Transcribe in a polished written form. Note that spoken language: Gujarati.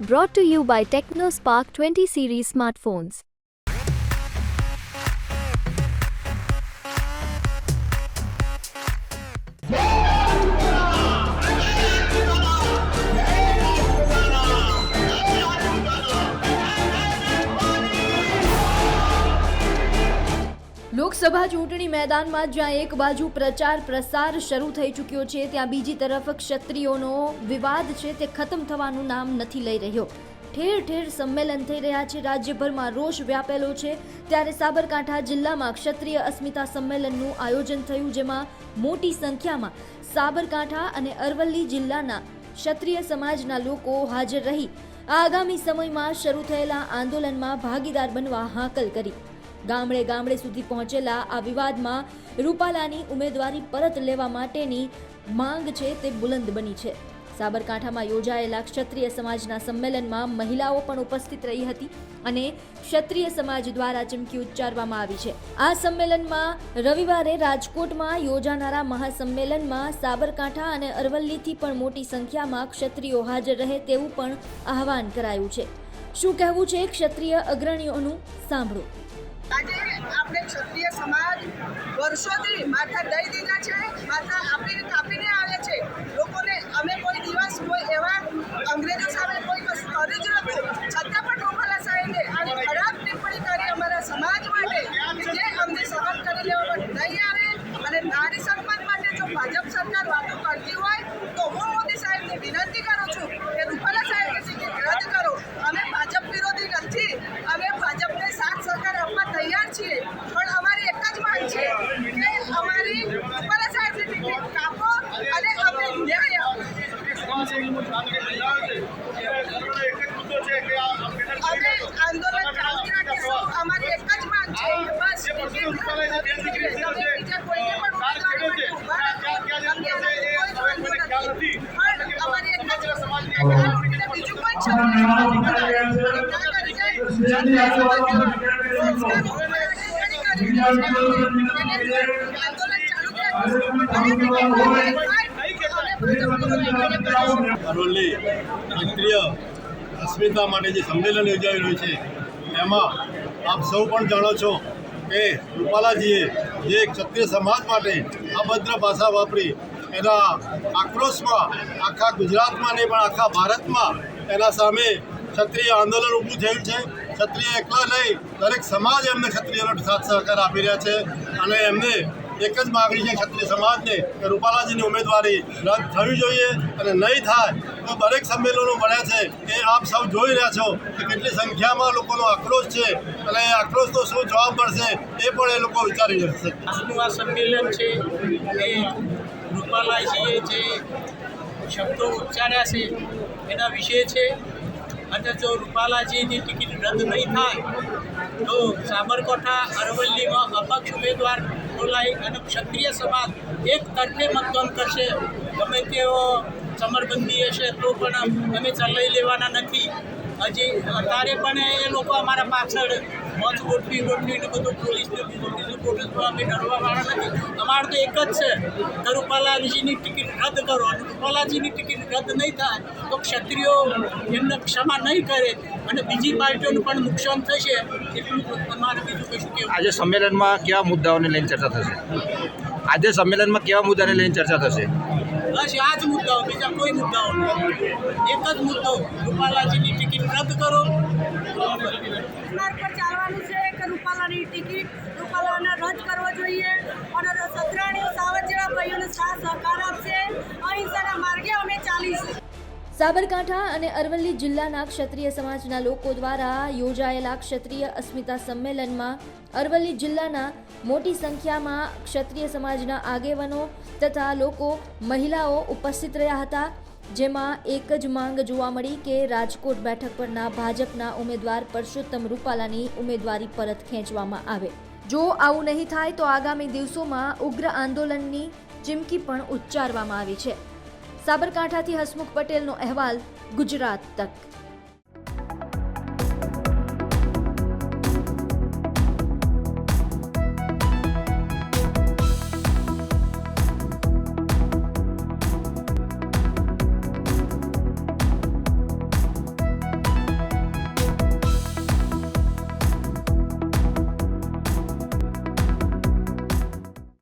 Brought to you by TechnoSpark 20 series smartphones. Lok Sabha ચૂંટણી મેદાનમાં જ્યાં એક બાજુ પ્રચાર પ્રસાર શરૂ થઈ ચૂક્યો છે, ત્યાં બીજી તરફ ક્ષત્રિયોનો વિવાદ છે તે ખતમ થવાનું નામ નથી લઈ રહ્યો. ઠેર ઠેર સંમેલન થઈ રહ્યા છે, રાજ્યભરમાં રોષ વ્યાપેલો છે. ત્યારે સાબરકાંઠા જિલ્લામાં ક્ષત્રિય અસ્મિતા સંમેલનનું આયોજન થયું, જેમાં મોટી સંખ્યામાં સાબરકાંઠા અને અરવલ્લી જિલ્લાના ક્ષત્રિય સમાજના લોકો હાજર રહી આગામી સમયમાં શરૂ થયેલા આંદોલનમાં ભાગીદાર બનવા હાકલ કરી. ગામડે ગામડે સુધી પહોંચેલા આ વિવાદમાં રૂપાલાની ઉમેદવારી પરત લેવા માટેની માંગ છે તે બુલંદ બની છે. સાબરકાંઠામાં યોજાયેલા ક્ષત્રિય સમાજના સંમેલનમાં મહિલાઓ પણ ઉપસ્થિત રહી હતી અને ક્ષત્રિય સમાજ દ્વારા ચીમકી ઉચ્ચારવામાં આવી છે. આ સંમેલનમાં રવિવારે રાજકોટમાં યોજાનારા મહાસંમેલનમાં સાબરકાંઠા અને અરવલ્લીથી પણ મોટી સંખ્યામાં ક્ષત્રિયો હાજર રહે તેવું પણ આહવાન કરાયું છે. શું કહેવું છે ક્ષત્રિય અગ્રણીઓનું, સાંભળો. આજે આપણે ક્ષત્રિય સમાજ વર્ષોથી માથા દઈ દીધા છે, માથા કાપીને આવે છે લોકોને. અમે કોઈ દિવસ કોઈ એવા અંગ્રેજો સામે કોઈ કશું કરી જ નહોતું, છતાં પણ રૂપાલા સાહેબે આવી ખરાબ ટિપ્પણી કરી અમારા સમાજ માટે, જે અમને સહન કરી લેવામાં નહીં આવે. અને નારી સન્માન માટે જો ભાજપ સરકાર વાતો કરતી હોય તો હું મોદી સાહેબને વિનંતી કરું છું કે રૂપાલા સાહેબની ટિકિટ રદ કરો. અમે ભાજપ વિરોધી નથી, અમે ભાજપને સાથ સહકાર આપવા તૈયાર છીએ, પણ અમારી એક જ માંગ છે કે અમારી રૂપાલા સાહેબની ટિકિટ કાપો અને અમને ન્યાય આપો. અમે આંદોલન ચાલુ રાખીશું. અમારી એક જ માંગ છે કે બસ ટિકિટ બીજા કોઈને પણ ઉમેદવારી પણ અમારી એક જ બીજું કોઈ અરવલ્લી ક્ષત્રિય અસ્મિતા માટે જે સંમેલન યોજાઈ રહ્યું છે, એમાં આપ સૌ પણ જાણો છો કે રૂપાલાજીએ જે ક્ષત્રિય સમાજ માટે અભદ્ર ભાષા વાપરી, એના આક્રોશમાં આખા ગુજરાતમાં નહીં પણ આખા ભારતમાં એના સામે ક્ષત્રિય આંદોલન ઊભું થયું છે. ક્ષત્રિય એકલા નહીં, દરેક સમાજ એમને ક્ષત્રિયનો સાથ સહકાર આપી રહ્યા છે અને એમને એક જ માગણી છે ક્ષત્રિય સમાજને કે રૂપાલાજીની ઉમેદવારી રદ થવી જોઈએ, અને નહીં થાય તો દરેક સંમેલનો બન્યા છે એ આપ સૌ જોઈ રહ્યા છો કે કેટલી સંખ્યામાં લોકોનો આક્રોશ છે, અને એ આક્રોશનો શું જવાબ મળશે એ પણ એ લોકો વિચારી રહેશે. આજનું આ સંમેલન છે એ રૂપાલાજીએ જે શબ્દો ઉચ્ચાર્યા છે એના વિશે છે. અને જો રૂપાલાજીની ટિકિટ રદ નહીં થાય તો સાબરકાંઠા અરવલ્લીમાં અપક્ષ ઉમેદવાર બોલાઈ અને ક્ષત્રિય સમાજ એક તરફે મતદાન કરશે. ગમે તેવો સમરબંધી હશે તો પણ અમે ચલાવી લેવાના નથી. હજી અત્યારે પણ એ લોકો અમારા પાછળ મોત ગોઠવીને બધું પોલીસને અમે ડરવાવાળા નથી. અમારે તો એક જ છે કે રૂપાલાજીની ટિકિટ રદ કરો, અને રૂપાલાજીની ટિકિટ રદ નહીં થાય તો ક્ષત્રિયો એમને ક્ષમા નહીં કરે અને બીજી પાર્ટીઓનું પણ નુકસાન થશે. એટલું અમારે બીજું કશું કહેવું. આજે સંમેલનમાં કેવા મુદ્દાઓને લઈને ચર્ચા થશે? આજે સંમેલનમાં કેવા મુદ્દાને લઈને ચર્ચા થશે? બસ આ જ મુદ્દાઓ, બીજા કોઈ મુદ્દાઓ નહીં. એક જ મુદ્દો, રૂપાલાજીની ટિકિટ રદ કરો. માર્ગ પર ચાલવાનું છે કે રૂપાલાની ટિકિટ રૂપાલાને રદ કરવો જોઈએ, અને સત્રાણીઓ સાવજ જેવા ભાઈઓને સાથ સહકાર આપશે. અહિંસાના માર્ગે અમે ચાલીશું. સાબરકાંઠા અને અરવલ્લી જિલ્લાના ક્ષત્રિય સમાજના લોકો દ્વારા યોજાયેલા ક્ષત્રિય અસ્મિતા સંમેલનમાં અરવલ્લી જિલ્લાના મોટી સંખ્યામાં ક્ષત્રિય સમાજના આગેવાનો તથા લોકો, મહિલાઓ ઉપસ્થિત રહ્યા હતા. જેમાં એક જ માંગ જોવા મળી કે રાજકોટ બેઠક પરના ભાજપના ઉમેદવાર પરસોત્તમ રૂપાલાની ઉમેદવારી પરત ખેંચવામાં આવે. જો આવું નહીં થાય તો આગામી દિવસોમાં ઉગ્ર આંદોલનની ચીમકી પણ ઉચ્ચારવામાં આવી છે. સાબરકાંઠાથી હસમુખ પટેલનો અહેવાલ, ગુજરાત તક.